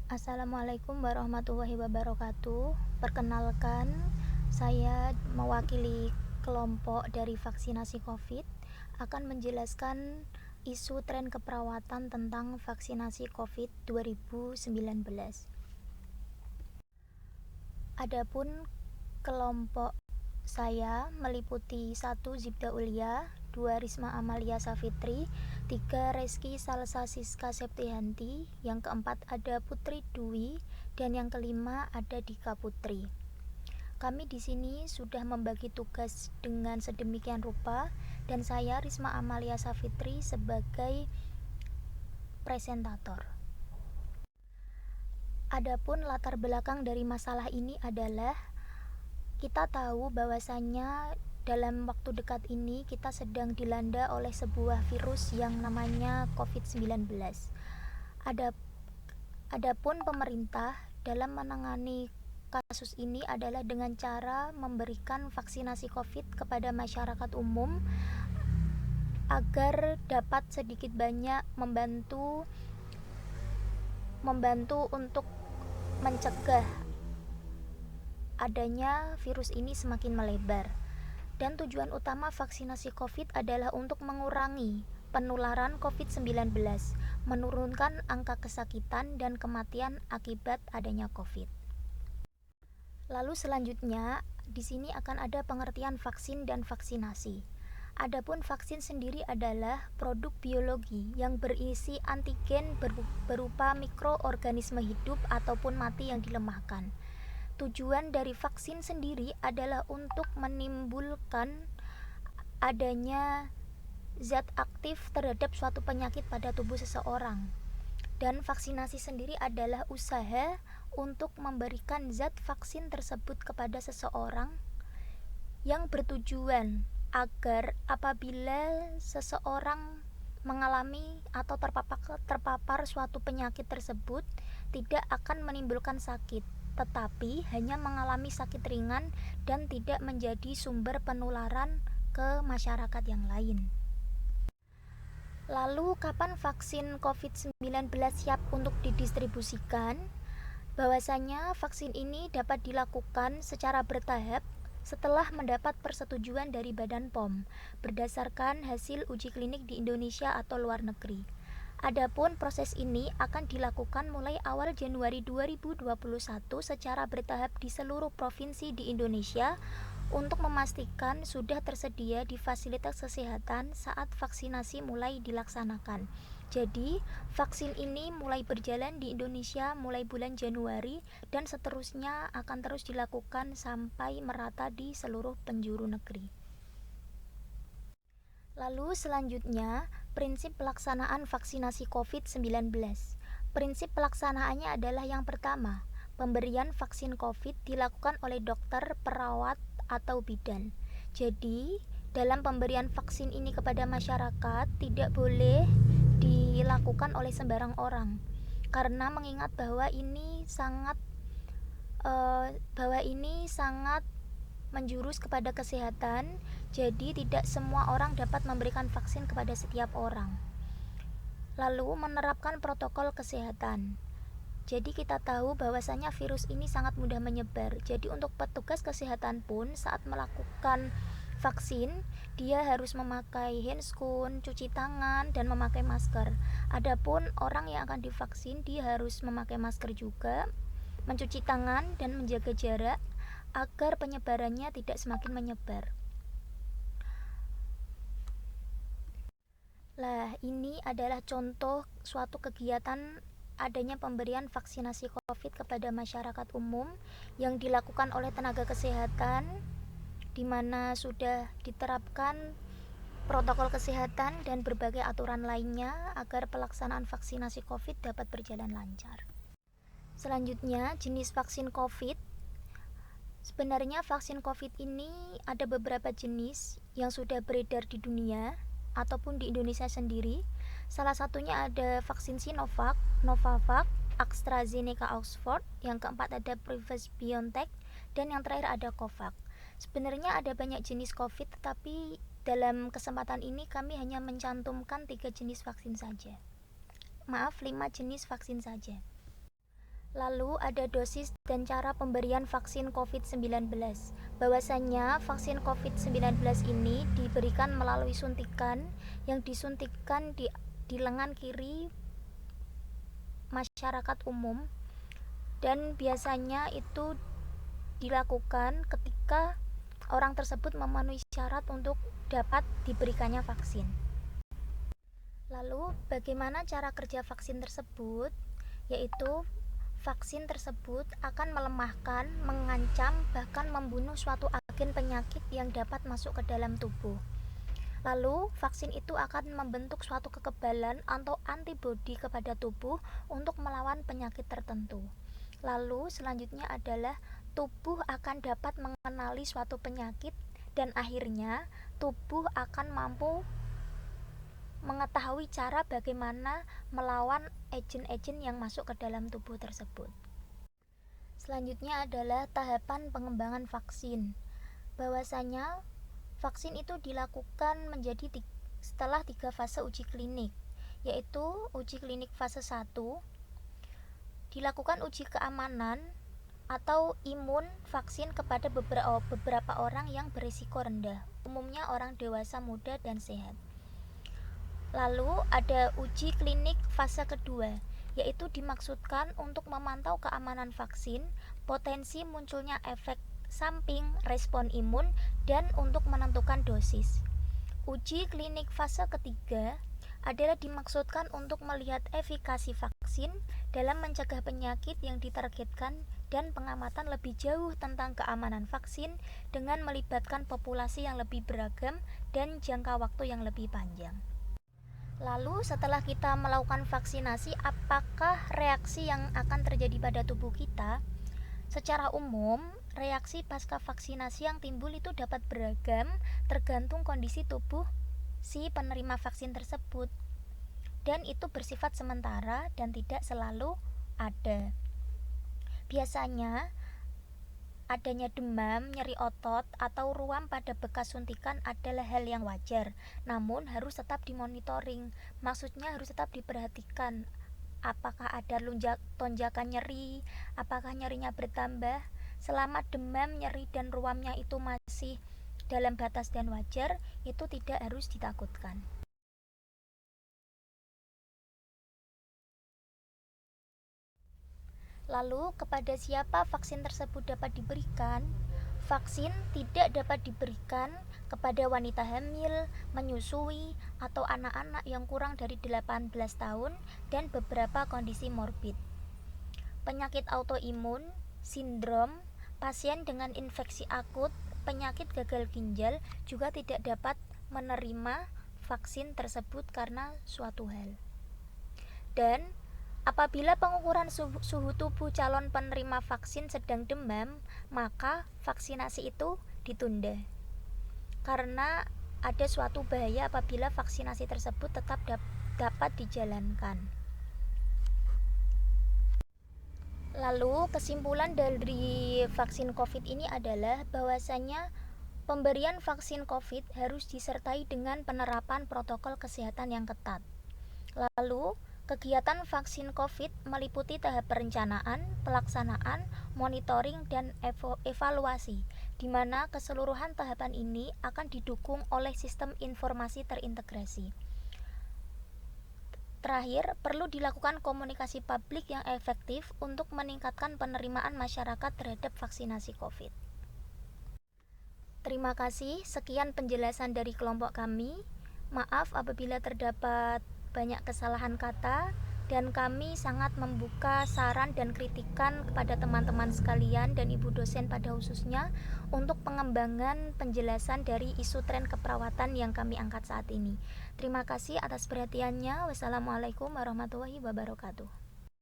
Assalamualaikum warahmatullahi wabarakatuh. Perkenalkan, saya mewakili kelompok dari vaksinasi COVID akan menjelaskan isu tren keperawatan tentang vaksinasi COVID 2019. Adapun kelompok saya meliputi 1. Zibda Ulia, 2. Risma Amalia Safitri, 3. Reski Salsa Siska Septihanti, yang keempat ada Putri Dwi, dan yang kelima ada Dika Putri. Kami di sini sudah membagi tugas dengan sedemikian rupa, dan saya Risma Amalia Safitri sebagai presentator. Adapun latar belakang dari masalah ini adalah kita tahu bahwasannya dalam waktu dekat ini kita sedang dilanda oleh sebuah virus yang namanya COVID-19. Adapun pemerintah dalam menangani kasus ini adalah dengan cara memberikan vaksinasi COVID kepada masyarakat umum agar dapat sedikit banyak membantu untuk mencegah adanya virus ini semakin melebar. Dan tujuan utama vaksinasi COVID adalah untuk mengurangi penularan COVID-19, menurunkan angka kesakitan dan kematian akibat adanya COVID. Lalu selanjutnya, di sini akan ada pengertian vaksin dan vaksinasi. Adapun vaksin sendiri adalah produk biologi yang berisi antigen berupa mikroorganisme hidup ataupun mati yang dilemahkan. Tujuan dari vaksin sendiri adalah untuk menimbulkan adanya zat aktif terhadap suatu penyakit pada tubuh seseorang. Dan vaksinasi sendiri adalah usaha untuk memberikan zat vaksin tersebut kepada seseorang yang bertujuan agar apabila seseorang mengalami atau terpapar suatu penyakit tersebut tidak akan menimbulkan sakit, tetapi hanya mengalami sakit ringan dan tidak menjadi sumber penularan ke masyarakat yang lain. Lalu kapan vaksin COVID-19 siap untuk didistribusikan? Bahwasanya vaksin ini dapat dilakukan secara bertahap setelah mendapat persetujuan dari Badan POM berdasarkan hasil uji klinik di Indonesia atau luar negeri. Adapun proses ini akan dilakukan mulai awal Januari 2021 secara bertahap di seluruh provinsi di Indonesia untuk memastikan sudah tersedia di fasilitas kesehatan saat vaksinasi mulai dilaksanakan. Jadi, vaksin ini mulai berjalan di Indonesia mulai bulan Januari dan seterusnya akan terus dilakukan sampai merata di seluruh penjuru negeri. Lalu selanjutnya, prinsip pelaksanaan vaksinasi COVID-19. Prinsip pelaksanaannya adalah yang pertama, pemberian vaksin COVID dilakukan oleh dokter, perawat, atau bidan. Jadi, dalam pemberian vaksin ini kepada masyarakat tidak boleh dilakukan oleh sembarang orang, karena mengingat bahwa ini sangat menjurus kepada kesehatan, jadi tidak semua orang dapat memberikan vaksin kepada setiap orang. Lalu menerapkan protokol kesehatan. Jadi kita tahu bahwasanya virus ini sangat mudah menyebar. Jadi untuk petugas kesehatan pun saat melakukan vaksin, dia harus memakai handscoon, cuci tangan, dan memakai masker. Adapun orang yang akan divaksin, dia harus memakai masker juga, mencuci tangan, dan menjaga jarak agar penyebarannya tidak semakin menyebar. Lah, ini adalah contoh suatu kegiatan adanya pemberian vaksinasi COVID kepada masyarakat umum yang dilakukan oleh tenaga kesehatan, di mana sudah diterapkan protokol kesehatan dan berbagai aturan lainnya agar pelaksanaan vaksinasi COVID dapat berjalan lancar. Selanjutnya, jenis vaksin COVID. Sebenarnya vaksin COVID ini ada beberapa jenis yang sudah beredar di dunia ataupun di Indonesia sendiri. Salah satunya ada vaksin Sinovac, Novavax, AstraZeneca Oxford, yang keempat ada Pfizer BioNTech, dan yang terakhir ada Covax. Sebenarnya ada banyak jenis COVID, tetapi dalam kesempatan ini kami hanya mencantumkan 3 jenis vaksin saja. 5 jenis vaksin saja. Lalu ada dosis dan cara pemberian vaksin COVID-19. Bahwasanya vaksin COVID-19 ini diberikan melalui suntikan yang disuntikkan di lengan kiri masyarakat umum, dan biasanya itu dilakukan ketika orang tersebut memenuhi syarat untuk dapat diberikannya vaksin. Lalu bagaimana cara kerja vaksin tersebut? Yaitu vaksin tersebut akan melemahkan, mengancam, bahkan membunuh suatu agen penyakit yang dapat masuk ke dalam tubuh. Lalu, vaksin itu akan membentuk suatu kekebalan atau antibodi kepada tubuh untuk melawan penyakit tertentu. Lalu, selanjutnya adalah tubuh akan dapat mengenali suatu penyakit dan akhirnya tubuh akan mampu mengetahui cara bagaimana melawan agen-agen yang masuk ke dalam tubuh tersebut. Selanjutnya adalah tahapan pengembangan vaksin. Bahwasanya vaksin itu dilakukan setelah 3 fase uji klinik, yaitu uji klinik fase 1, dilakukan uji keamanan atau imun vaksin kepada beberapa orang yang berisiko rendah, umumnya orang dewasa, muda, dan sehat. Lalu ada uji klinik fase kedua, yaitu dimaksudkan untuk memantau keamanan vaksin, potensi munculnya efek samping, respon imun, dan untuk menentukan dosis. Uji klinik fase ketiga adalah dimaksudkan untuk melihat efikasi vaksin dalam mencegah penyakit yang ditargetkan dan pengamatan lebih jauh tentang keamanan vaksin dengan melibatkan populasi yang lebih beragam dan jangka waktu yang lebih panjang. Lalu setelah kita melakukan vaksinasi, apakah reaksi yang akan terjadi pada tubuh kita? Secara umum, reaksi pasca vaksinasi yang timbul itu dapat beragam tergantung kondisi tubuh si penerima vaksin tersebut, dan itu bersifat sementara dan tidak selalu ada. Biasanya adanya demam, nyeri otot, atau ruam pada bekas suntikan adalah hal yang wajar, namun harus tetap dimonitoring. Maksudnya harus tetap diperhatikan apakah ada tonjakan nyeri, apakah nyerinya bertambah. Selama demam, nyeri, dan ruamnya itu masih dalam batas dan wajar, itu tidak harus ditakutkan. Lalu, kepada siapa vaksin tersebut dapat diberikan? Vaksin tidak dapat diberikan kepada wanita hamil, menyusui, atau anak-anak yang kurang dari 18 tahun dan beberapa kondisi morbid. Penyakit autoimun, sindrom, pasien dengan infeksi akut, penyakit gagal ginjal juga tidak dapat menerima vaksin tersebut karena suatu hal. Dan apabila pengukuran suhu tubuh calon penerima vaksin sedang demam, maka vaksinasi itu ditunda. Karena ada suatu bahaya apabila vaksinasi tersebut tetap dapat dijalankan. Lalu kesimpulan dari vaksin COVID ini adalah bahwasanya pemberian vaksin COVID harus disertai dengan penerapan protokol kesehatan yang ketat. Lalu kegiatan vaksin COVID meliputi tahap perencanaan, pelaksanaan, monitoring, dan evaluasi, di mana keseluruhan tahapan ini akan didukung oleh sistem informasi terintegrasi. Terakhir, perlu dilakukan komunikasi publik yang efektif untuk meningkatkan penerimaan masyarakat terhadap vaksinasi COVID. Terima kasih, sekian penjelasan dari kelompok kami. Maaf apabila terdapat banyak kesalahan kata, dan kami sangat membuka saran dan kritikan kepada teman-teman sekalian dan ibu dosen pada khususnya untuk pengembangan penjelasan dari isu tren keperawatan yang kami angkat saat ini. Terima kasih atas perhatiannya. Wassalamualaikum warahmatullahi wabarakatuh.